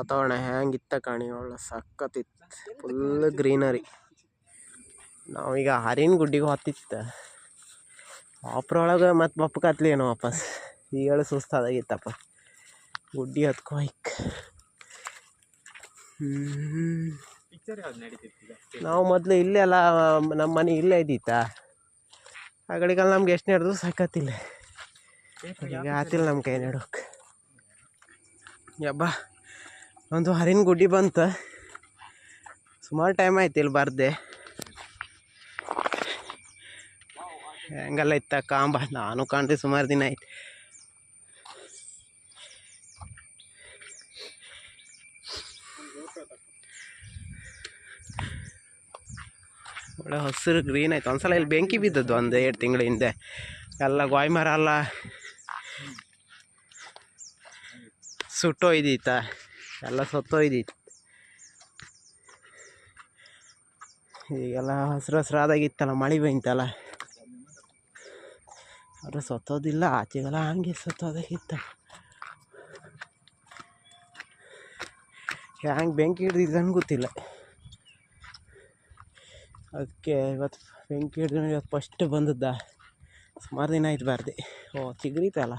ವಾತಾವರಣ ಹೆಂಗಿತ್ತ ಕಾಣಿ ಒಳ್ಳೆ ಸಖತ್ತಿತ್ತು, ಫುಲ್ ಗ್ರೀನರಿ. ನಾವೀಗ ಹರಿನ ಗುಡ್ಡಿಗೆ ಹತ್ತಿತ್ತ ಆಪ್ರೊಳಗೆ ಮತ್ತು ಬಪ್ಪಕತ್ಲಿ ಏನೋ ವಾಪಸ್ ಈಗ ಸುಸ್ತಾದಾಗಿತ್ತಪ್ಪ ಗುಡ್ಡಿ ಹತ್ಕೊ ಹೈಕ್. ನಾವು ಮೊದಲು ಇಲ್ಲೇ ಅಲ್ಲ, ನಮ್ಮ ಮನೆ ಇಲ್ಲೇ ಇದ್ದಿತ್ತ ಆ ಕಡೆಗೆಲ್ಲ ನಮ್ಗೆ ಎಷ್ಟು ನಡೆದ್ರು ಸಾಕತ್ತಿಲ್ಲ, ಈಗ ಆತಿಲ್ಲ ನಮ್ಮ ಕೈ ನಡೋಕೆ. ಯಬ್ಬ ಒಂದು ಹರಿನ ಗುಡ್ಡಿ ಬಂತು, ಸುಮಾರು ಟೈಮ್ ಆಯ್ತು ಇಲ್ಲಿ ಬರ್ದೆ. ಹೆಂಗಲ್ಲ ಇತ್ತ ಕಾಂಬ, ನಾನು ಕಾಣ್ರಿ ಸುಮಾರು ದಿನ ಆಯ್ತು. ಒಳ್ಳೆ ಹಸಿರು ಗ್ರೀನ್ ಆಯ್ತು. ಒಂದ್ಸಲ ಇಲ್ಲಿ ಬೆಂಕಿ ಬಿದ್ದದ್ದು ಒಂದು 2 ತಿಂಗಳ ಹಿಂದೆ, ಎಲ್ಲ ಗಾಯಿ ಮರ ಎಲ್ಲ ಸುಟ್ಟೋಯ್ದೀತ, ಎಲ್ಲ ಸತ್ತೋಯ್ದಿತ್ತು. ಈಗೆಲ್ಲ ಹಸಿರು ಹಸಿರಾದಾಗಿತ್ತಲ್ಲ, ಮಳೆ ಬಂತಲ್ಲ, ಆದರೆ ಸತ್ತೋದಿಲ್ಲ, ಆಚೆಗೆಲ್ಲ ಹಂಗೆ ಸತ್ತೋದಾಗಿತ್ತ. ಹ್ಯಾಂಗೆ ಬೆಂಕಿ ಹಿಡ್ದಿದ್ದು ಗೊತ್ತಿಲ್ಲ, ಅದಕ್ಕೆ ಇವತ್ತು ಬೆಂಕಿ ಹಿಡಿದು ಇವತ್ತು ಫಸ್ಟ್ ಬಂದದ್ದ. ಸುಮಾರು ದಿನ ಆಯ್ತು ಬಾರ್ದೆ. ಓ ಚಿಗ್ರಿತಲ್ಲ,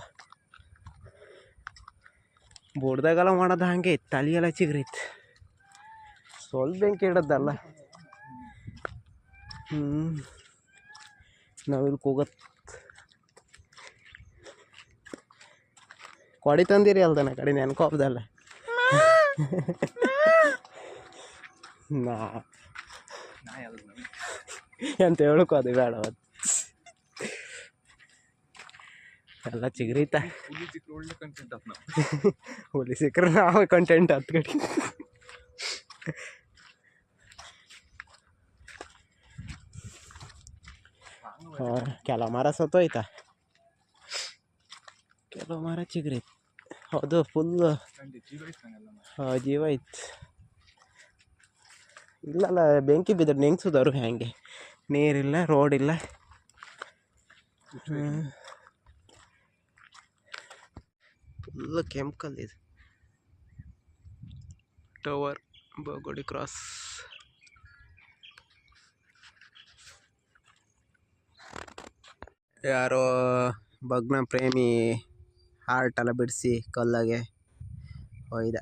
ಬೋಡ್ದಾಗೆಲ್ಲ ಮಾಡೋದು ಹಾಗೆ ಇತ್ತು, ತಲೆಯೆಲ್ಲ ಚಿಗ್ರಿತ್ತು, ಸ್ವಲ್ಪ ಬೆಂಕಿ ಹಿಡೋದಲ್ಲ. ನಾವಿಲ್ಲಿ ಕೂಗತ್ ಕೊಡಿ ತಂದಿರಿ ಅಲ್ದನ ಕಡೆ ನೆನ್ಕೋಬ್ದಲ್ಲ. ನಾ ಅಂತ ಹೇಳ್ಕೋದು ಬೇಡ, ಎಲ್ಲ ಚಿಗ್ರಿತ. ಹುಲಿ ಸಿಕ್ಕರೆ ನಾವು ಕಂಟೆಂಟ್ ಹತ್ತು ಕಡೆ. ಕೆಲವು ಮರ ಸತ್ತೋಯ್ತಾ, ಕೆಲವು ಮರ ಚಿಗ್ರಿತ್ತು. ಅದು ಫುಲ್ ಜೀವ ಇತ್ತು. ಇಲ್ಲಲ್ಲ ಬೆಂಕಿ ಬಿದ್ದರೆ ನೆಂಗ್ಸೋದವ್ರು ಹೆಂಗೆ, ನೀರಿಲ್ಲ, ರೋಡ್ ಇಲ್ಲ. ಫುಲ್ ಕೆಮಿಕಲ್ ಇದು. Tower Bagodi cross. ಯಾರೋ ಭಗ್ನ ಪ್ರೇಮಿ ಹಾರ್ಟ್ ಎಲ್ಲ ಬಿಡಿಸಿ ಕಲ್ಲಾಗೆ ಒಯ್ದ.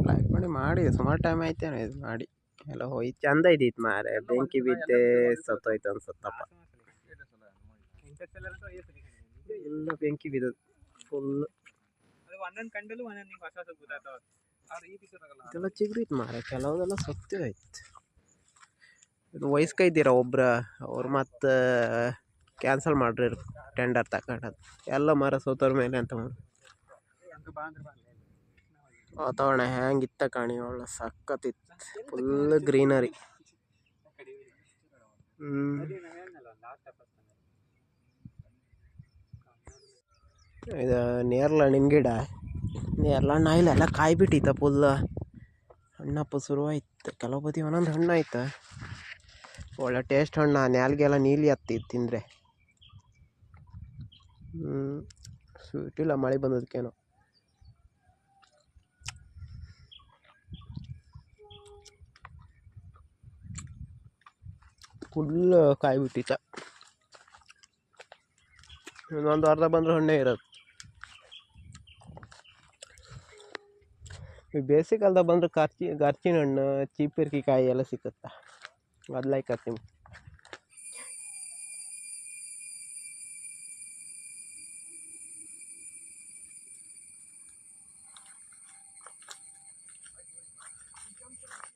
ಲೈಕ್ ಮಾಡಿ ಸುಮಾರು ಟೈಮ್ ಆಯ್ತೇನೋ ಇದು ಮಾಡಿ, ಎಲ್ಲ ಹೋಯ್ತು. ಚಂದ ಇದ್ದಿತ್ತು ಮಾರೆ, ಬೆಂಕಿ ಬಿದ್ದೆ ಸತ್ತೋಯ್ತು ಅನ್ಸತ್ತಪ್ಪ. ಎಲ್ಲ ಬೆಂಕಿ ಬಿದ್ದದು ಫುಲ್. ಇದೆಲ್ಲ ಚಿಗ್ರಿತ್ತು ಮಾರೆ, ಕೆಲವುದೆಲ್ಲ ಸತ್ತೇ ಆಯ್ತು. ಇದು ವಯಸ್ಕೈದ್ದೀರ ಒಬ್ರ, ಅವ್ರು ಮತ್ತೆ ಕ್ಯಾನ್ಸಲ್ ಮಾಡ್ರಿ ಟೆಂಡರ್ ತಗೊಂಡದು. ಎಲ್ಲ ಮರ ಸೋತೋರ ಮೇಲೆ ಅಂತ ಮಾಡಿ. ವಾತಾವರಣ ಹೆಂಗಿತ್ತ ಕಾಣಿ ಒಳ್ಳೆ ಸಖತ್ತಿತ್ತು, ಫುಲ್ ಗ್ರೀನರಿ. ಇದು ನೇರಳೆ ಗಿಡ, ನೇರಳೆ ಇಲ್ಲೆಲ್ಲ ಕಾಯಿ ಬಿಟ್ಟಿತ್ತ ಫುಲ್, ಹಣ್ಣಪ್ಪ ಶುರುವಾಯ್ತು. ಕೆಲವು ಬದಿ ಒಂದೊಂದು ಹಣ್ಣು ಆಯ್ತು, ಒಳ್ಳೆ ಟೇಸ್ಟ್ ಹಣ್ಣು. ನ್ಯಾಲ್ಗೆಲ್ಲ ನೀಲಿ ಹತ್ತಿತ್ತು ತಿಂದರೆ. ಸ್ವೀಟ್ ಇಲ್ಲ, ಮಳೆ ಬಂದದಕ್ಕೇನೋ. ಫುಲ್ ಕಾಯಿ ಬಿಟ್ಟಿತ್ತ, ಇನ್ನೊಂದು ಅರ್ಧ ಬಂದ್ರೆ ಹಣ್ಣೇ ಇರೋದು. ಈ ಬೇಸಿಗೆಗಾಲದಾಗ ಬಂದ್ರೆ ಗರ್ಚಿನ ಹಣ್ಣು, ಚೀಪಿರ್ಕಿ ಕಾಯಿ ಎಲ್ಲ ಸಿಕ್ಕುತ್ತಾ, ಅದು ಲೈಕ್ ನಿಮ್ಗೆ.